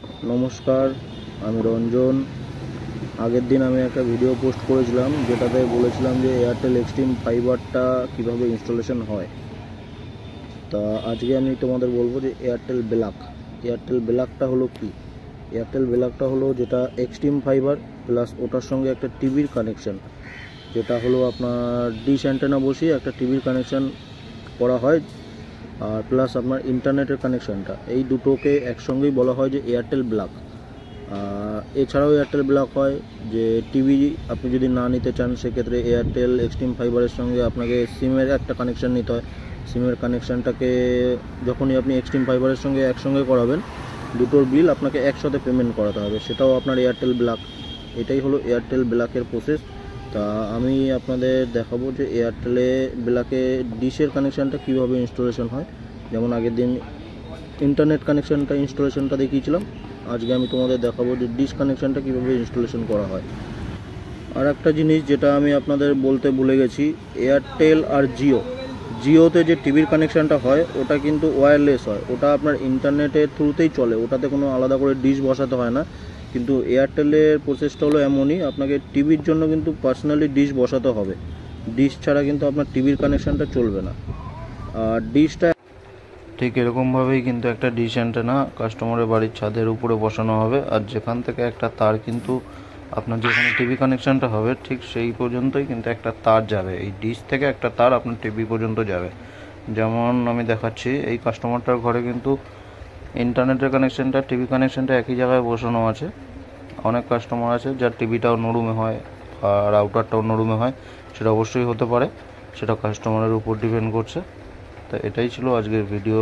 নমস্কার, আমি রঞ্জন। আগের দিন আমি একটা ভিডিও পোস্ট করেছিলাম যেটাতে বলেছিলাম যে এয়ারটেল এক্সট্রিম ফাইবারটা কিভাবে ইনস্টলেশন হয়। তা আজকে আমি তোমাদের বলবো যে এয়ারটেল ব্ল্যাকটা হলো কি। এয়ারটেল ব্ল্যাকটা হলো যেটা এক্সট্রিম ফাইবার প্লাস ওটার সঙ্গে একটা টিভির কানেকশান, যেটা হলো আপনার ডিশ অ্যান্টেনা বসিয়ে একটা টিভির কানেকশান করা হয়, আর প্লাস আপনার ইন্টারনেটের কানেকশানটা, এই দুটোকে একসঙ্গেই বলা হয় যে এয়ারটেল ব্ল্যাক। এছাড়াও এয়ারটেল ব্ল্যাক হয় যে টিভি আপনি যদি না নিতে চান, সেক্ষেত্রে এয়ারটেল এক্সট্রিম ফাইবারের সঙ্গে আপনাকে সিমের একটা কানেকশান নিতে হয়। সিমের কানেকশানটাকে যখনই আপনি এক্সট্রিম ফাইবারের সঙ্গে একসঙ্গে করাবেন, দুটোর বিল আপনাকে একসাথে পেমেন্ট করাতে হবে, সেটাও আপনার এয়ারটেল ব্ল্যাক। এটাই হলো এয়ারটেল ব্ল্যাকের প্রসেস। তা আমি আপনাদের দেখাবো যে এয়ারটেলে ব্ল্যাকে ডিশের কানেকশানটা কীভাবে ইনস্টলেশন হয়। যেমন আগের দিন ইন্টারনেট কানেকশানটা ইনস্টলেশনটা দেখিয়েছিলাম, আজকে আমি তোমাদের দেখাবো যে ডিশ কানেকশানটা কীভাবে ইনস্টলেশন করা হয়। আর একটা জিনিস যেটা আমি আপনাদের বলতে ভুলে গেছি, এয়ারটেল আর জিওতে যে টিভির কানেকশানটা হয় ওটা কিন্তু ওয়্যারলেস হয়, ওটা আপনার ইন্টারনেটের থ্রুতেই চলে, ওটাতে কোনো আলাদা করে ডিশ বসাতে হয় না। কিন্তু এয়ারটেলের প্রসেসটা হলো এমনই, আপনাকে টিভির জন্য কিন্তু পার্সোনালি ডিশ বসাতে হবে, ডিশ ছাড়া কিন্তু আপনার টিভির কানেকশানটা চলবে না। আর ডিশটা ঠিক এরকমভাবেই কিন্তু একটা ডিশ অ্যান্টেনা কাস্টমারের বাড়ির ছাদের উপরে বসানো হবে, আর যেখান থেকে একটা তার কিন্তু আপনার যেখানে টিভি কানেকশানটা হবে ঠিক সেই পর্যন্তই কিন্তু একটা তার যাবে, এই ডিশ থেকে একটা তার আপনার টিভি পর্যন্ত যাবে। যেমন আমি দেখাচ্ছি, এই কাস্টমারটার ঘরে কিন্তু ইন্টারনেটের কানেকশানটা টিভি কানেকশানটা একই জায়গায় বসানো আছে। অনেক কাস্টমার আছে যার টিভিটা অন্য রুমে হয় আর রাউটারটা অন্য রুমে হয়, সেটা অবশ্যই হতে পারে, সেটা কাস্টমারের উপর ডিপেন্ড করছে। তো এটাই ছিল আজকের ভিডিও।